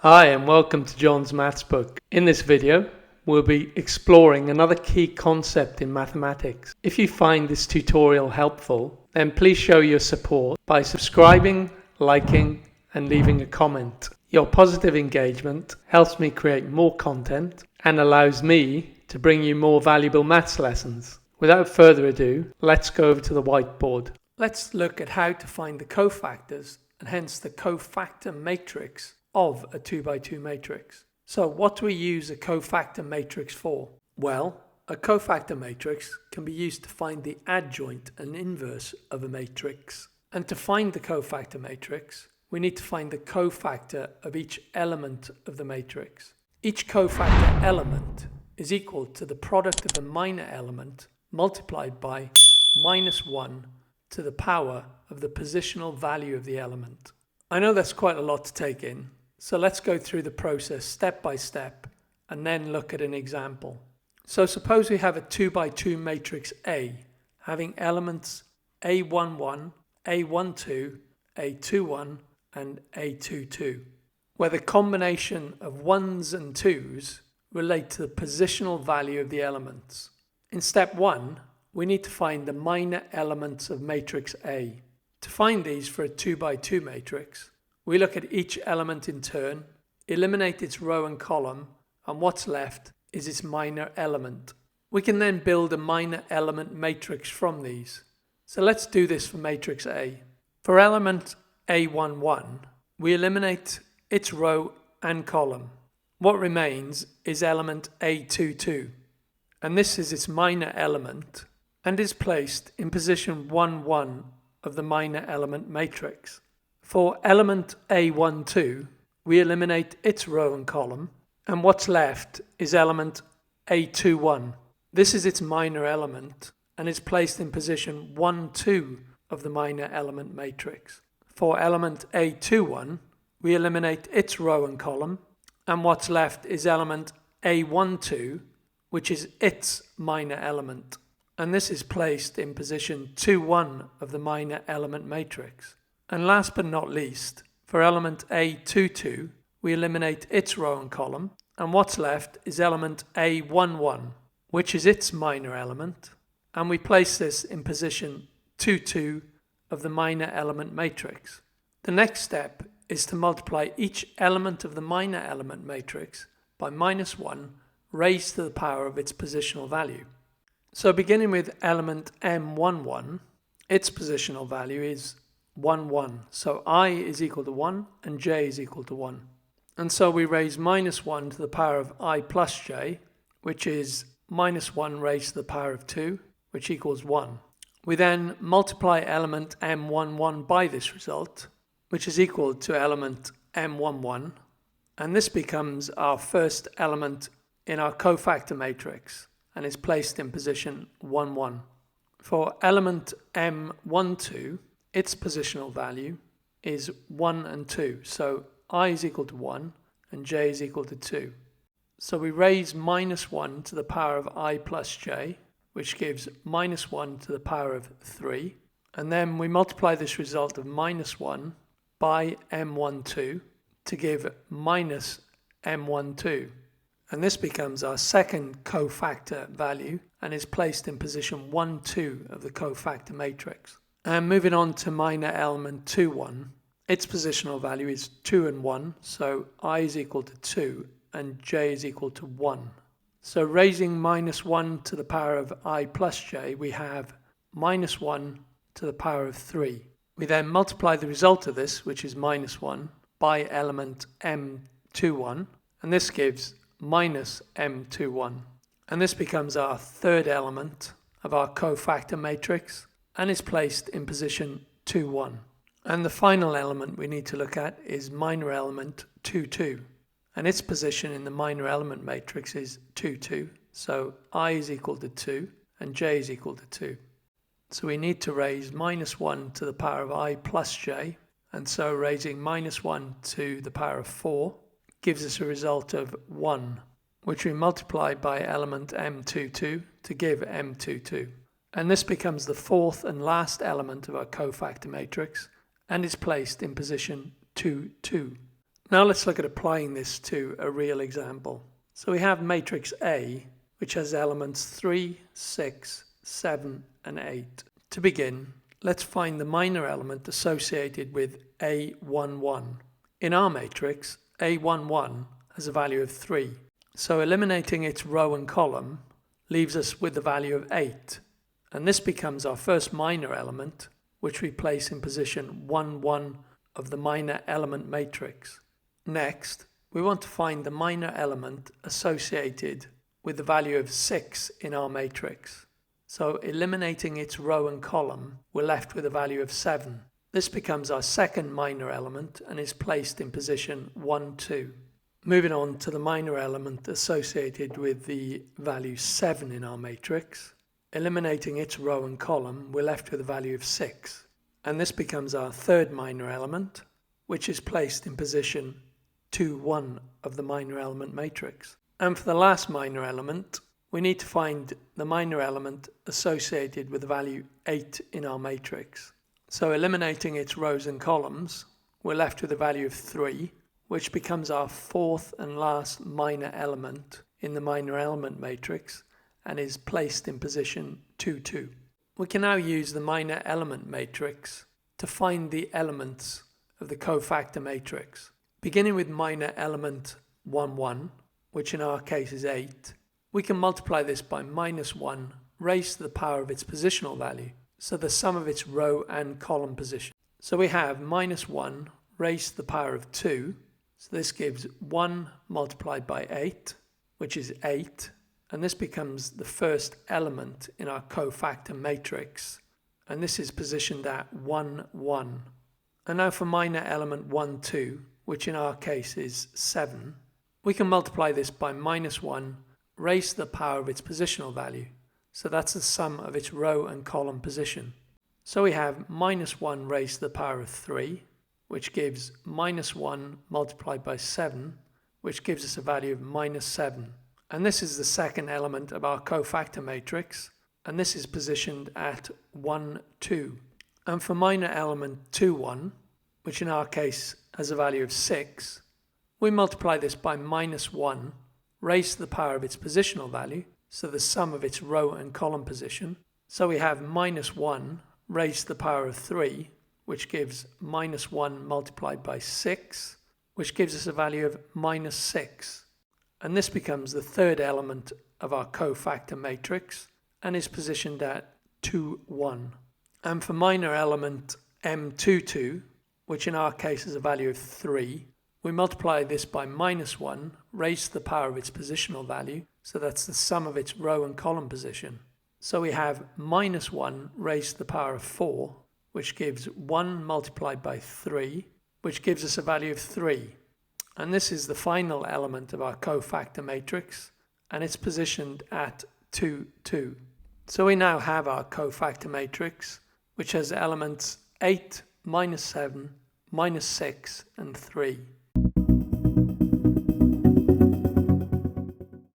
Hi and welcome to John's Maths Book. In this video, we'll be exploring another key concept in mathematics. If you find this tutorial helpful, then please show your support by subscribing, liking, and leaving a comment. Your positive engagement helps me create more content and allows me to bring you more valuable maths lessons. Without further ado, let's go over to the whiteboard. Let's look at how to find the cofactors and hence the cofactor matrix of a 2x2 matrix. So what do we use a cofactor matrix for? Well, a cofactor matrix can be used to find the adjoint and inverse of a matrix. And to find the cofactor matrix, we need to find the cofactor of each element of the matrix. Each cofactor element is equal to the product of a minor element multiplied by -1 to the power of the positional value of the element. I know that's quite a lot to take in, so let's go through the process step by step and then look at an example. So suppose we have a 2x2 matrix A having elements A11, A12, A21 and A22, where the combination of 1s and 2s relate to the positional value of the elements. In step 1, we need to find the minor elements of matrix A. To find these for a 2x2 matrix, we look at each element in turn, eliminate its row and column, and what's left is its minor element. We can then build a minor element matrix from these. So let's do this for matrix A. For element A11, we eliminate its row and column. What remains is element A22, and this is its minor element and is placed in position 1,1 of the minor element matrix. For element A12, we eliminate its row and column, and what's left is element A21. This is its minor element and is placed in position 1,2 of the minor element matrix. For element A21, we eliminate its row and column, and what's left is element A12, which is its minor element, and this is placed in position 2,1 of the minor element matrix. And last but not least, for element A22, we eliminate its row and column, and what's left is element A11, which is its minor element, and we place this in position 2,2 of the minor element matrix. The next step is to multiply each element of the minor element matrix by -1 raised to the power of its positional value. So beginning with element M11, its positional value is 1,1. So I is equal to 1 and j is equal to 1. And so we raise -1 to the power of I plus j, which is -1 raised to the power of 2, which equals 1. We then multiply element M11 by this result, which is equal to element M11, and this becomes our first element in our cofactor matrix and is placed in position 1,1. For element M12, its positional value is 1 and 2, so I is equal to 1 and j is equal to 2. So we raise -1 to the power of I plus j, which gives -1 to the power of 3, and then we multiply this result of -1 by M12 to give -M12. And this becomes our second cofactor value and is placed in position 1,2 of the cofactor matrix. And moving on to minor element 2,1, its positional value is 2 and 1, so I is equal to 2 and j is equal to 1. So raising -1 to the power of I plus j, we have -1 to the power of 3. We then multiply the result of this, which is -1, by element M21, and this gives -M21. And this becomes our third element of our cofactor matrix and is placed in position 2,1. And the final element we need to look at is minor element 2,2. And its position in the minor element matrix is 2,2. So I is equal to 2 and j is equal to 2. So we need to raise -1 to the power of I plus j. And so raising -1 to the power of 4 gives us a result of 1, which we multiply by element M22 to give M22. And this becomes the fourth and last element of our cofactor matrix and is placed in position 2, 2. Now let's look at applying this to a real example. So we have matrix A, which has elements 3, 6, 7, and 8. To begin, let's find the minor element associated with A11. In our matrix, A11 has a value of 3. So eliminating its row and column leaves us with the value of 8. And this becomes our first minor element, which we place in position 1, 1 of the minor element matrix. Next, we want to find the minor element associated with the value of 6 in our matrix. So eliminating its row and column, we're left with a value of 7. This becomes our second minor element and is placed in position 1, 2. Moving on to the minor element associated with the value 7 in our matrix. Eliminating its row and column, we're left with a value of 6. And this becomes our third minor element, which is placed in position 2, 1 of the minor element matrix. And for the last minor element, we need to find the minor element associated with the value 8 in our matrix. So eliminating its rows and columns, we're left with a value of 3, which becomes our fourth and last minor element in the minor element matrix and is placed in position 2, 2. We can now use the minor element matrix to find the elements of the cofactor matrix. Beginning with minor element 1, 1, which in our case is 8, we can multiply this by -1 raised to the power of its positional value, so the sum of its row and column position. So we have -1 raised to the power of 2, so this gives 1 multiplied by 8, which is 8, and this becomes the first element in our cofactor matrix, and this is positioned at 1, 1. And now for minor element 1, 2, which in our case is 7, we can multiply this by -1 raised to the power of its positional value, so that's the sum of its row and column position. So we have -1 raised to the power of 3, which gives -1 multiplied by 7, which gives us a value of -7. And this is the second element of our cofactor matrix, and this is positioned at 1, 2. And for minor element 2, 1, which in our case has a value of 6, we multiply this by -1 raised to the power of its positional value, so the sum of its row and column position. So we have -1 raised to the power of 3, which gives -1 multiplied by 6, which gives us a value of -6. And this becomes the third element of our cofactor matrix and is positioned at 2, 1. And for minor element M22, which in our case is a value of 3, we multiply this by -1 raised to the power of its positional value, so that's the sum of its row and column position. So we have -1 raised to the power of 4, which gives 1 multiplied by 3, which gives us a value of 3. And this is the final element of our cofactor matrix, and it's positioned at 2, 2. So we now have our cofactor matrix, which has elements 8, -7, -6, and 3.